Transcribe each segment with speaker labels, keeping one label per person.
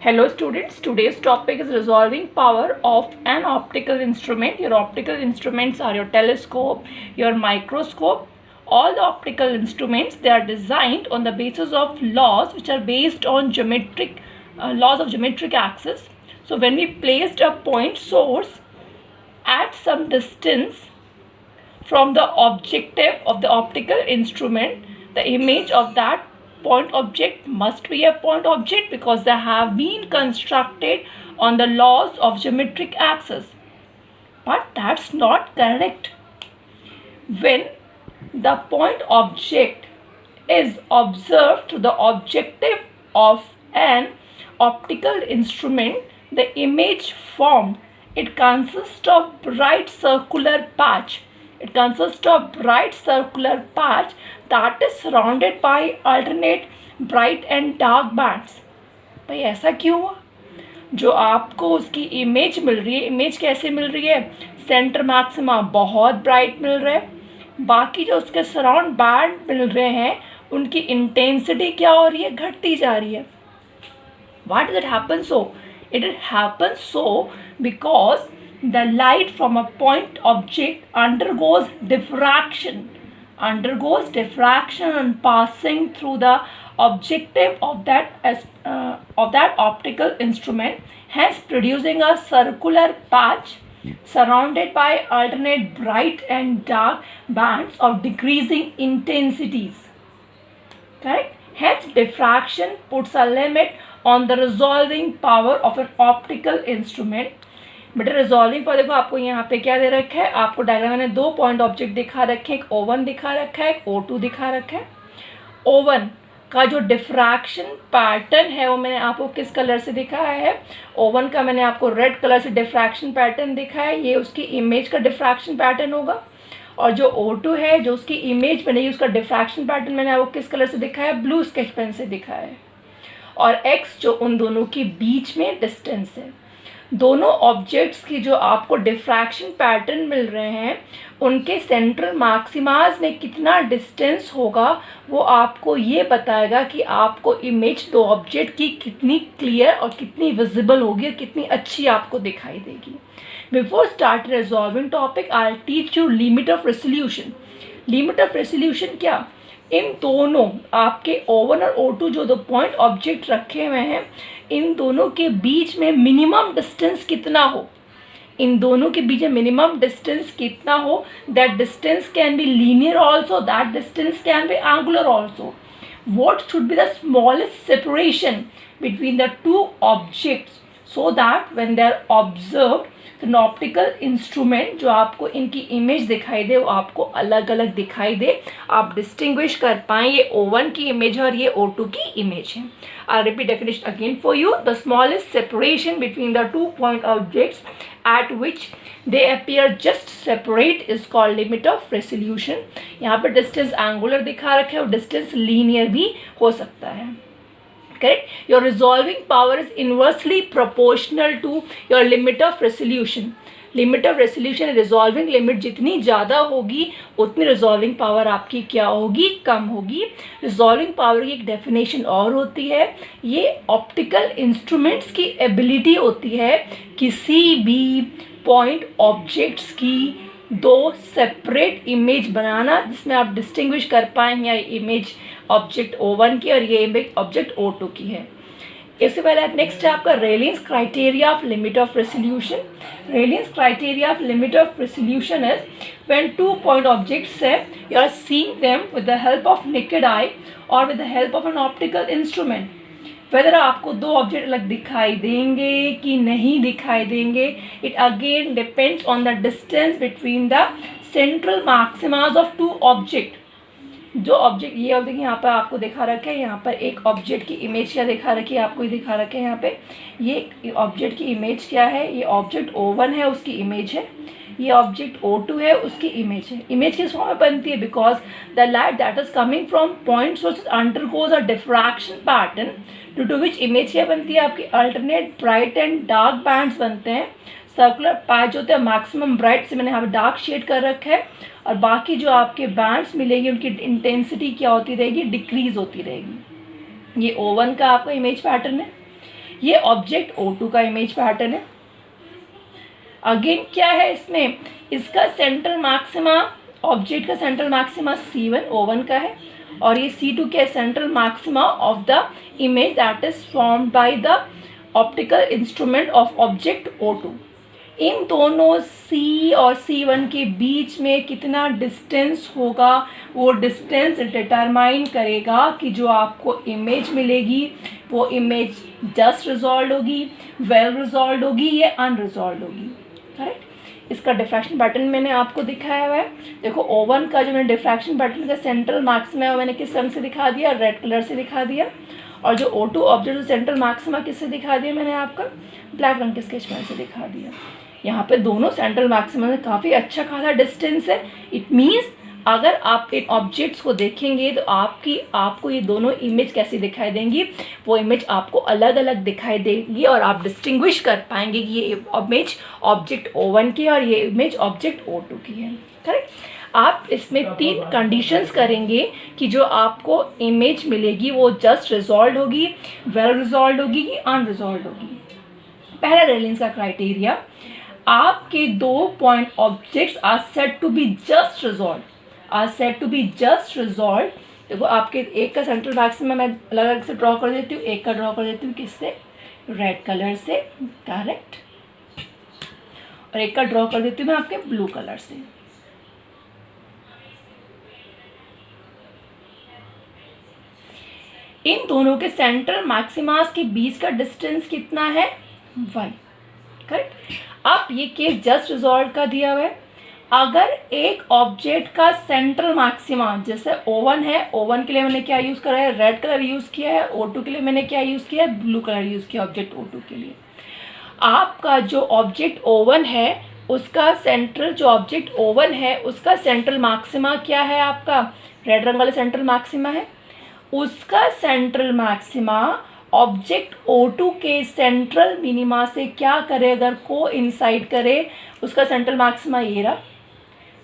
Speaker 1: Hello students, today's topic is resolving power of an optical instrument. Your optical instruments are your telescope, your microscope. All the optical instruments, they are designed on the basis of laws which are based on laws of geometric axis. So when we placed a point source at some distance from the objective of the optical instrument, the image of that point object must be a point object because they have been constructed on the laws of geometric axis. But that's not correct. When the point object is observed through the objective of an optical instrument, the image formed, it consists of bright circular patch. It consists of bright circular patch that is surrounded by alternate bright and dark bands. भाई ऐसा क्यों हुआ? जो आपको उसकी image मिल रही है, image कैसे मिल रही है? सेंटर मैक्सिमा बहुत ब्राइट मिल रहा है, बाकी जो उसके सराउंड बैंड मिल रहे हैं उनकी इंटेंसिटी क्या हो रही है? घटती जा रही है. Why does it happen so? It happens so because the light from a point object undergoes diffraction and passing through the objective of that optical instrument, hence producing a circular patch surrounded by alternate bright and dark bands of decreasing intensities. Correct? Hence diffraction puts a limit on the resolving power of an optical instrument. बेटा resolving पर देखो आपको यहाँ पे क्या दे रखा है, आपको डायग्राम में दो पॉइंट ऑब्जेक्ट दिखा रखे हैं, एक O1 दिखा रखा है, एक O2 दिखा रखा है. O1 का जो डिफ्रैक्शन पैटर्न है वो मैंने आपको किस कलर से दिखाया है? O1 का मैंने आपको रेड कलर से डिफ्रैक्शन पैटर्न दिखाया है, ये उसकी इमेज का डिफ्रैक्शन पैटर्न होगा. और जो O2 है जो उसकी इमेज बनेगी उसका डिफ्रैक्शन पैटर्न मैंने आपको किस कलर से दिखाया है? ब्लू स्केच पेन से दिखाया है. और x जो उन दोनों के बीच में डिस्टेंस है. दोनों ऑब्जेक्ट्स की जो आपको डिफ्रैक्शन पैटर्न मिल रहे हैं उनके सेंट्रल मैक्सिमाज में कितना डिस्टेंस होगा वो आपको ये बताएगा कि आपको इमेज दो ऑब्जेक्ट की कितनी क्लियर और कितनी विजिबल होगी और कितनी अच्छी आपको दिखाई देगी. Before start resolving topic I will teach you limit of resolution. Limit of resolution क्या? इन दोनों आपके O1 और O2 जो दो पॉइंट ऑब्जेक्ट रखे हुए हैं इन दोनों के बीच में मिनिमम डिस्टेंस कितना हो, इन दोनों के बीच में मिनिमम डिस्टेंस कितना हो. That distance can be linear also, that distance can be angular also. What should be the smallest separation between the two objects so that when they are observed तो optical instrument जो आपको इनकी image दिखाई दे वो आपको अलग अलग दिखाई दे, आप डिस्टिंग्विश कर पाएँ ये O1 की इमेज है और ये O2 की इमेज है. I'll repeat definition again for you. The smallest separation between the 2 point objects at which they appear just separate is called limit of resolution. यहाँ पर distance angular दिखा रखा है और distance linear भी हो सकता है. Correct? Your resolving power is inversely proportional to your limit of resolution. Limit of resolution resolving limit जितनी ज़्यादा होगी उतनी रिजॉल्विंग पावर आपकी क्या होगी? कम होगी. रिजॉल्विंग पावर की एक डेफिनेशन और होती है, ये ऑप्टिकल इंस्ट्रूमेंट्स की एबिलिटी होती है किसी भी पॉइंट ऑब्जेक्ट्स की दो सेपरेट इमेज बनाना जिसमें आप डिस्टिंग्विश कर पाएँ या इमेज ऑब्जेक्ट O1 की और ये इमेज ऑब्जेक्ट O2 की है. इससे पहले नेक्स्ट है आपका Rayleigh's criteria of limit of resolution. Rayleigh's criteria of limit of resolution is when 2 point objects है you are seeing them with the help of naked eye और with the help of an optical instrument. Whether आपको दो object अलग दिखाई देंगे कि नहीं दिखाई देंगे, it again depends on the distance between the central maximas of 2 object. जो ऑब्जेक्ट ये ऑब्जेक्ट यहाँ पर आपको दिखा रखा है, यहाँ पर एक ऑब्जेक्ट की इमेज क्या दिखा रखी है? आपको ये दिखा रखे हैं यहाँ पे ये ऑब्जेक्ट की इमेज क्या है? ये ऑब्जेक्ट O1 है उसकी इमेज है, ये ऑब्जेक्ट O2 है उसकी इमेज है. इमेज किस फॉर्म में बनती है? Because the light that is coming from point source undergoes a diffraction pattern due to which image क्या बनती है? आपकी alternate bright and dark bands बनते हैं. सर्कुलर पैच होते हैं मैक्सिमम ब्राइट से मैंने यहाँ पे डार्क शेड कर रखा है और बाकी जो आपके बैंड्स मिलेंगे उनकी इंटेंसिटी क्या होती रहेगी? डिक्रीज होती रहेगी. ये O1 का आपका इमेज पैटर्न है. ये ऑब्जेक्ट O2 का इमेज पैटर्न है। अगेन क्या है इसमें, इसका सेंट्रल मैक्सिमा, ऑब्जेक्ट का सेंट्रल मैक्सिमा C1 O1 का है, और ये C2 क्या है, central maxima of the image that is formed by the optical instrument of object O2। इन दोनों C और C1 के बीच में कितना डिस्टेंस होगा, वो डिस्टेंस डिटरमाइन करेगा कि जो आपको इमेज मिलेगी वो इमेज जस्ट रिजॉल्व होगी, वेल रिजॉल्व होगी या अनरिजॉल्व होगी। करेक्ट। इसका डिफ्रैक्शन पैटर्न मैंने आपको दिखाया हुआ है। देखो O1 का जो मैंने डिफ्रैक्शन पैटर्न का सेंट्रल मैक्सिमा है वो मैंने किस रंग से दिखा दिया, रेड कलर से दिखा दिया, और जो O2 ऑब्जेक्ट सेंट्रल मैक्सिमा किससे दिखा दिया मैंने आपका, ब्लैक रंग के स्केच पेन से दिखा दिया। यहाँ पे दोनों सेंट्रल मैक्सिमा में काफ़ी अच्छा खासा डिस्टेंस है। इट मीन्स अगर आप इन ऑब्जेक्ट्स को देखेंगे तो आपको ये दोनों इमेज कैसी दिखाई देंगी, वो इमेज आपको अलग अलग दिखाई देगी और आप डिस्टिंग्विश कर पाएंगे कि ये इमेज ऑब्जेक्ट O1 की है और ये इमेज ऑब्जेक्ट O2 की है। करेक्ट। आप इसमें 3 कंडीशंस करेंगे कि जो आपको इमेज मिलेगी वो जस्ट रिजॉल्व होगी, वेल रिजॉल्व होगी कि अनरिजॉल्व होगी। पहला रेलिंस का क्राइटेरिया, आपके 2 point objects are said to be just resolve, are said to be just resolve. देखो आपके एक का सेंट्रल मैक्सिमा मैं अलग अलग से ड्रॉ कर देती हूँ, एक का ड्रॉ कर देती हूँ किससे, रेड कलर से। करेक्ट। और एक का ड्रॉ कर देती हूँ मैं आपके ब्लू कलर से। इन दोनों के सेंट्रल मैक्सिमास के बीच का डिस्टेंस कितना है, y। करेक्ट। अब ये केस जस्ट रिजॉल्व का दिया हुआ है। अगर एक ऑब्जेक्ट का सेंट्रल मैक्सिमा, जैसे O1 है, O1 के लिए मैंने क्या यूज़ करा है, रेड कलर यूज़ किया है, O2 के लिए मैंने क्या यूज़ किया है, ब्लू कलर यूज़ किया ऑब्जेक्ट O2 के लिए। आपका जो ऑब्जेक्ट O1 है उसका सेंट्रल, जो ऑब्जेक्ट O1 है उसका सेंट्रल मैक्सिमा क्या है, आपका रेड रंग वाला सेंट्रल मैक्सिमा है। उसका सेंट्रल मैक्सिमा ऑब्जेक्ट O2 के सेंट्रल मिनिमा से क्या करे, अगर कोइंसाइड करे, उसका सेंट्रल मैक्सिमा ये रहा,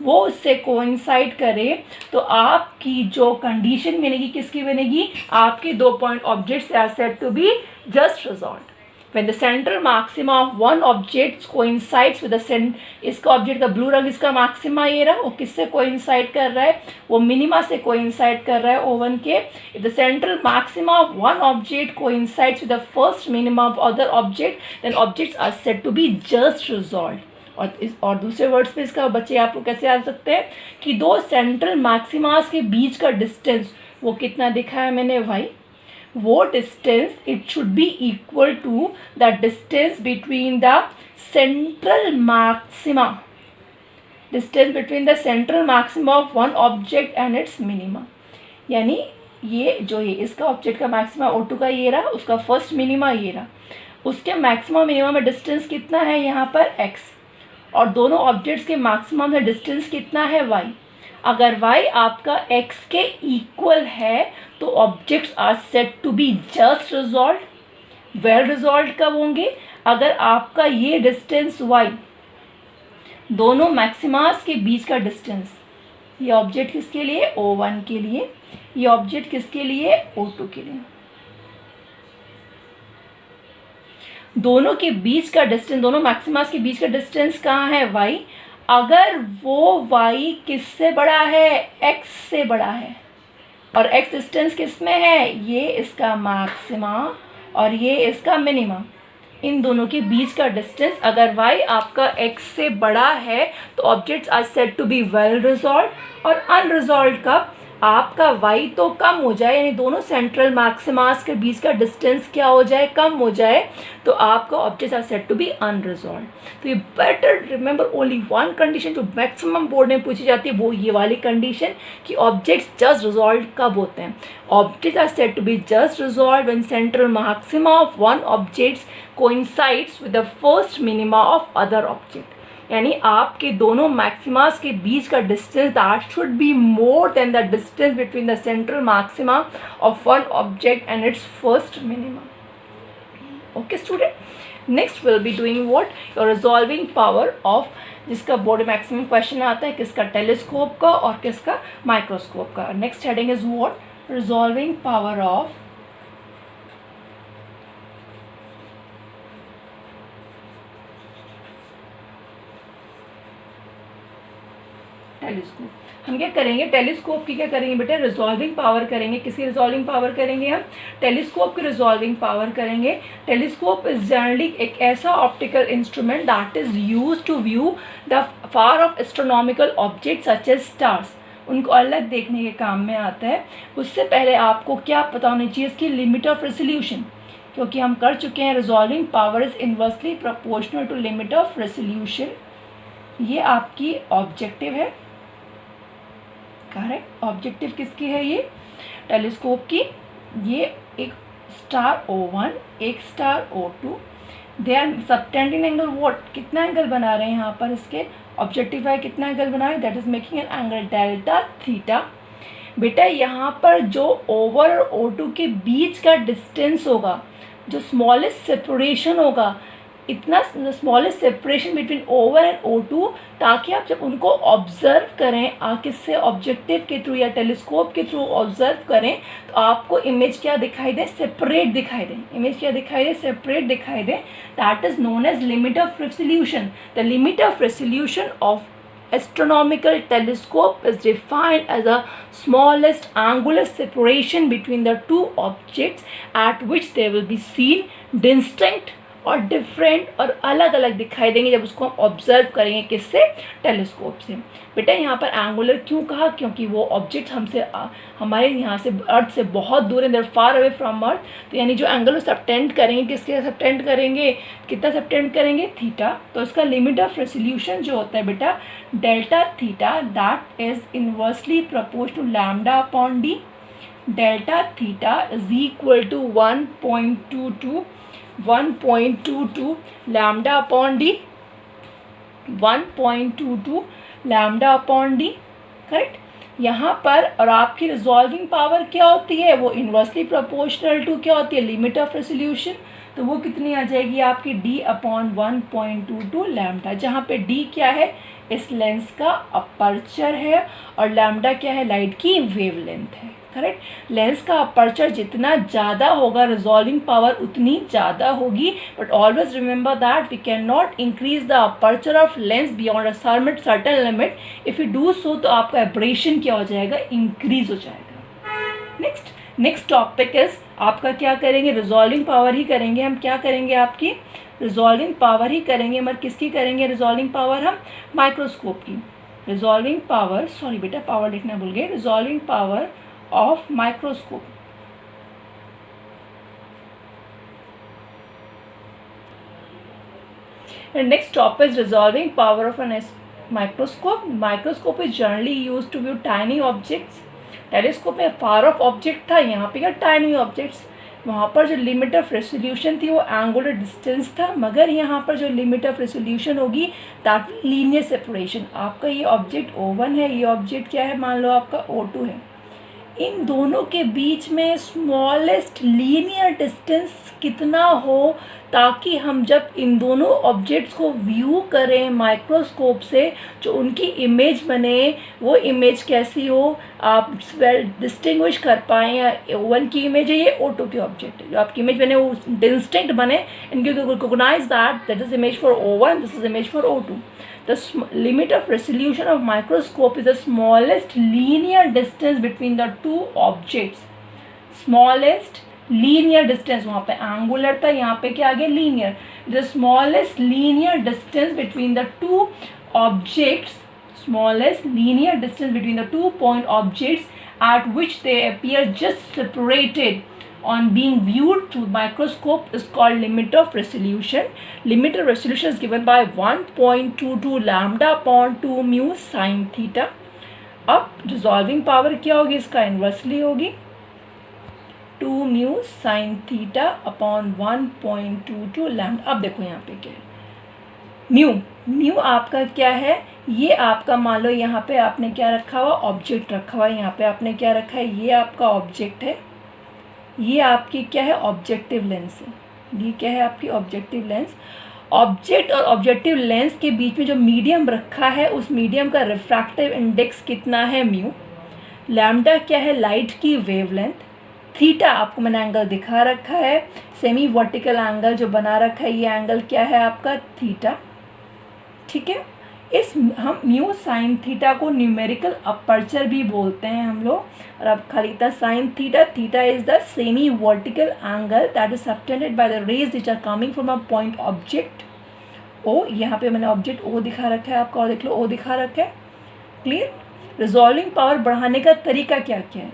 Speaker 1: वो उससे कोइंसाइड करे तो आपकी जो कंडीशन बनेगी किसकी बनेगी, आपके 2 point objects are said to be just resolve. When the central maxima of one object coincides with the इसका ऑब्जेक्ट का ब्लू रंग, इसका मैक्सिमा ये रहा, वो किससे कोइंसाइड कर रहा है, वो मिनिमा से कोइंसाइड कर रहा है O1 के। If the central maxima of one object coincides with the first minima of other object, then objects are said to be just resolved। और दूसरे वर्ड्स पे इसका बच्चे आपको कैसे आ सकते हैं कि 2 सेंट्रल मैक्सिमास के बीच का डिस्टेंस वो कितना दिखाया मैंने, y। वो distance it should be equal to the distance between the central maxima, distance between the central maxima of one object and its minima. यानी ये जो है इसका ऑब्जेक्ट का मैक्सिमा O2 का ये रहा, उसका फर्स्ट मिनिमा ये रहा, उसके मैक्सिमा मिनिमा में डिस्टेंस कितना है यहाँ पर x, और दोनों ऑब्जेक्ट्स के मैक्सिमम में डिस्टेंस कितना है y। अगर y आपका x के इक्वल है तो objects are said to be just resolve, well resolve कब होंगे, अगर आपका ये डिस्टेंस y, दोनों मैक्सिमास के बीच का डिस्टेंस, ये ऑब्जेक्ट किसके लिए, O1 के लिए, ये ऑब्जेक्ट किसके लिए, O2 के लिए, दोनों के बीच का डिस्टेंस, दोनों मैक्सिमास के बीच का डिस्टेंस कहाँ है, y। अगर वो y किससे बड़ा है, x से बड़ा है, और x डिस्टेंस किस में है, ये इसका मैक्सिमा और ये इसका मिनिमा, इन दोनों के बीच का डिस्टेंस अगर y आपका x से बड़ा है तो objects are said to be well resolve. और अनरिजॉल्व कब, आपका y तो कम हो जाए, यानी दोनों सेंट्रल मैक्सिमास के बीच का डिस्टेंस क्या हो जाए, कम हो जाए, तो आपका objects are said to be unresolve. तो ये better remember only one condition जो मैक्सिमम बोर्ड में पूछी जाती है, वो ये वाली कंडीशन कि ऑब्जेक्ट्स जस्ट रिजॉल्व कब होते हैं। Objects are said to be just resolve when central maxima of one objects coincides with the first minima of other object. यानी आपके दोनों मैक्सिमास के बीच का distance that should be more than the distance between the central maxima of one object and its first minima. Okay student, next will be doing what, your resolving power of, जिसका board maximum question आता है किसका, telescope का और किसका, microscope का। Next heading is what, resolving power of telescope. हम क्या करेंगे, टेलीस्कोप की क्या करेंगे बेटा, रिजॉल्विंग पावर करेंगे। किसकी रिजॉल्विंग पावर करेंगे हम, टेलीस्कोप की रिजॉल्विंग पावर करेंगे। टेलीस्कोप इज जनरली एक ऐसा optical instrument that is used to view the far of astronomical object such as stars. उनको अलग देखने के काम में आता है। उससे पहले आपको क्या पता होना चाहिए, इसकी लिमिट ऑफ रेजोल्यूशन, क्योंकि हम कर चुके हैं resolving power is inversely proportional to limit of resolution. ये आपकी ऑब्जेक्टिव है, करेक्ट। ऑब्जेक्टिव किसकी है, ये टेलीस्कोप की। ये एक स्टार O1, एक star O2, they are subtending angle what, कितना एंगल बना रहे हैं यहाँ पर, इसके ऑब्जेक्टिव है कितना एंगल बना रहे हैं, that is making an angle delta theta. बेटा यहाँ पर जो O1 और O2 के बीच का डिस्टेंस होगा, जो स्मॉलेस्ट सेपरेशन होगा, इतना smallest separation between O1 and O2, ताकि आप जब उनको ऑब्जर्व करें किससे, ऑब्जेक्टिव के थ्रू या टेलीस्कोप के थ्रू ऑब्जर्व करें, तो आपको इमेज क्या दिखाई दे, सेपरेट दिखाई दे। इमेज क्या दिखाई दे, सेपरेट दिखाई दे। That is known as limit of resolution. The limit of resolution of astronomical telescope is defined as a smallest angular separation between the two objects at which they will be seen distinct और different और अलग अलग दिखाई देंगे जब उसको हम observe करेंगे, किससे, टेलीस्कोप से। बेटा यहाँ पर एंगुलर क्यों कहा, क्योंकि वो ऑब्जेक्ट हमसे हमारे यहाँ से अर्थ से बहुत दूर है, देयर फार अवे फ्रॉम अर्थ। तो यानी जो एंगल वो सबटेंड करेंगे, किसके सबटेंड करेंगे, कितना सबटेंड करेंगे, थीटा। तो उसका लिमिट ऑफ रेजोल्यूशन जो होता है बेटा delta theta, that is inversely proportional to lambda upon D. Delta theta is equal to 1.22 lambda upon D, 1.22 lambda upon D, correct. यहाँ पर और आपकी रिजॉल्विंग पावर क्या होती है, वो इन्वर्सली प्रोपोर्शनल टू क्या होती है, लिमिट ऑफ रेजोल्यूशन। तो वो कितनी आ जाएगी आपकी, d अपॉन 1.22 लैम्डा, जहाँ पे d क्या है, इस लेंस का अपर्चर है, और लैम्डा क्या है, लाइट की वेवलेंथ है, करेक्ट। लेंस का अपर्चर जितना ज़्यादा होगा, रिजॉल्विंग पावर उतनी ज़्यादा होगी। But always remember that we can not increase the aperture of lens beyond a certain limit. If you do so तो आपका एब्रेशन क्या हो जाएगा, इंक्रीज हो जाएगा। नेक्स्ट टॉपिक इज आपका क्या करेंगे, रिजॉल्विंग पावर ही करेंगे हम। क्या करेंगे, आपकी रिजॉल्विंग पावर ही करेंगे, मगर किसकी करेंगे रिजॉल्विंग पावर हम, माइक्रोस्कोप की। रिजॉल्विंग पावर, सॉरी बेटा पावर लिखना भूल गए, resolving power of microscope। And next topic is resolving power of a microscope. Microscope is generally used to view tiny objects. Telescope में फार ऑफ ऑब्जेक्ट था, यहाँ पे क्या टाइनी ऑब्जेक्ट्स। वहाँ पर जो लिमिट ऑफ रेजोल्यूशन थी वो एंगुलर डिस्टेंस था, मगर यहाँ पर जो लिमिट ऑफ रेजोल्यूशन होगी दैट लीनियर सेपरेशन। आपका ये ऑब्जेक्ट O1 है, ये ऑब्जेक्ट क्या है, मान लो आपका O2 है। इन दोनों के बीच में स्मॉलेस्ट लीनियर डिस्टेंस कितना हो, ताकि हम जब इन दोनों ऑब्जेक्ट्स को व्यू करें माइक्रोस्कोप से, जो उनकी इमेज बने वो इमेज कैसी हो, आप डिस्टिंग्विश कर पाएँ। या O1 की इमेज है, ये O2 की ऑब्जेक्ट है, जो आपकी इमेज बने वो डिस्टिंक्ट बने, इनके recognize that is image for O1, this is image for O2। The limit of resolution of microscope is the smallest linear distance between the two objects. Smallest linear distance, वहाँ पे angular था, यहाँ पे क्या आ गया, linear. The smallest linear distance between the two objects, smallest linear distance between the 2 point objects at which they appear just separated on being viewed through microscope is called limit of resolution. Limit of resolution is given by 1.22 lambda upon 2 mu sin theta. अब resolving power क्या होगी, इसका inversely होगी 2 mu sin theta upon 1.22 lambda। अब देखो यहाँ पे क्या है, म्यू आपका क्या है, ये आपका मान लो यहाँ पे आपने क्या रखा हुआ, ऑब्जेक्ट रखा हुआ है। यहाँ पे आपने क्या रखा है, ये आपका ऑब्जेक्ट है, ये आपकी क्या है, ऑब्जेक्टिव लेंस है। ये क्या है, आपकी ऑब्जेक्टिव लेंस। ऑब्जेक्ट और ऑब्जेक्टिव लेंस के बीच में जो मीडियम रखा है, उस मीडियम का रिफ्रैक्टिव इंडेक्स कितना है, म्यू। लैम्डा क्या है, लाइट की वेवलेंथ। थीटा आपको मैंने एंगल दिखा रखा है, सेमी वर्टिकल एंगल जो बना रखा है, ये एंगल क्या है आपका, थीटा, ठीक है। इस हम म्यू साइन थीटा को न्यूमेरिकल अपर्चर भी बोलते हैं हम लोग। और अब खाली था sine theta, theta is the semi vertical angle that is subtended by the rays which are coming from a point object O. यहाँ पे मैंने ऑब्जेक्ट ओ दिखा रखा है आपका, और देख लो ओ दिखा रखा है। क्लियर। रिजॉल्विंग पावर बढ़ाने का तरीका क्या क्या है?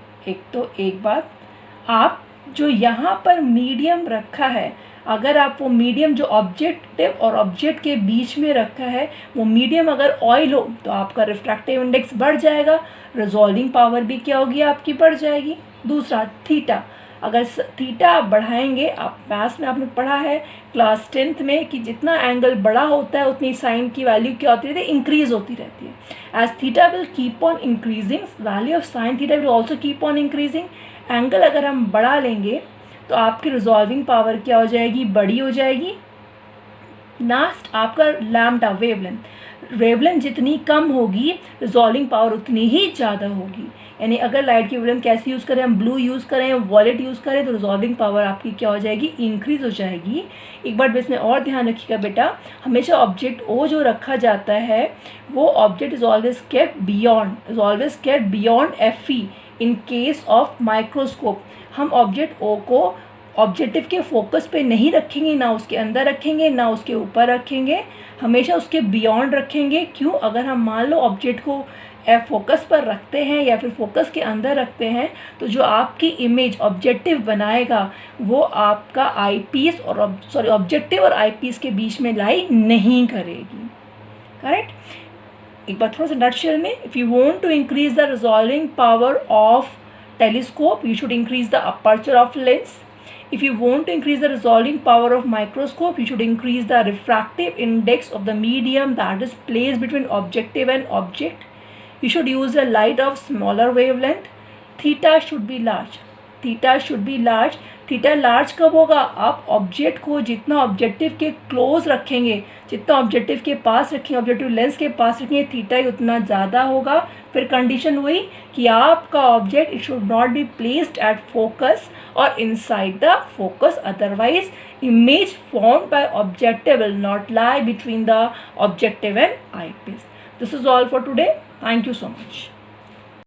Speaker 1: एक बात, आप जो यहाँ पर मीडियम रखा है, अगर आप वो मीडियम जो ऑब्जेक्टिव और ऑब्जेक्ट के बीच में रखा है, वो मीडियम अगर ऑयल हो तो आपका रिफ्रैक्टिव इंडेक्स बढ़ जाएगा, रिजॉल्विंग पावर भी क्या होगी आपकी, बढ़ जाएगी। दूसरा थीटा, अगर थीटा आप बढ़ाएंगे, आप मैथ्स में आपने पढ़ा है क्लास 10th में कि जितना एंगल बड़ा होता है उतनी साइन की वैल्यू क्या होती रहती है, इंक्रीज होती रहती है। As theta will keep on increasing, value of sine theta will also keep on increasing. Angle अगर हम बढ़ा लेंगे तो आपकी रिजॉल्विंग पावर क्या हो जाएगी, बड़ी हो जाएगी। लास्ट आपका लैम्डा वेवलेंथ जितनी कम होगी रिजॉल्विंग पावर उतनी ही ज़्यादा होगी। यानी अगर लाइट की वेवलेंथ कैसे यूज़ करें, हम ब्लू यूज़ करें, वॉयलेट यूज़ करें, तो रिजॉल्विंग पावर आपकी क्या हो जाएगी, इंक्रीज हो जाएगी। एक बार इसमें और ध्यान रखिएगा बेटा, हमेशा ऑब्जेक्ट ओ जो रखा जाता है वो object is always kept beyond FE in case of microscope. हम ऑब्जेक्ट ओ को ऑब्जेक्टिव के फोकस पे नहीं रखेंगे, ना उसके अंदर रखेंगे ना उसके ऊपर रखेंगे, हमेशा उसके बियॉन्ड रखेंगे। क्यों? अगर हम मान लो ऑब्जेक्ट को फोकस पर रखते हैं या फिर फोकस के अंदर रखते हैं, तो जो आपकी इमेज ऑब्जेक्टिव बनाएगा वो आपका आईपीस और ऑब्जेक्टिव और आईपीस के बीच में लाई नहीं करेगी। करेक्ट। एक बार थोड़ा सा नटशेल में, if you want to increase the resolving power of telescope, you should increase the aperture of lens. If you want to increase the resolving power of microscope, you should increase the refractive index of the medium that is placed between objective and object. You should use a light of smaller wavelength. Theta should be large. Theta large कब होगा? आप object को जितना objective के close रखेंगे, जितना objective के पास रखेंगे, ऑब्जेक्टिव लेंस के पास रखेंगे, थीटा ही उतना ज़्यादा होगा। फिर कंडीशन हुई कि आपका object it should not be placed at focus और inside the focus, otherwise image formed by objective will not lie between the objective and eyepiece. This is all for today. Thank you so much.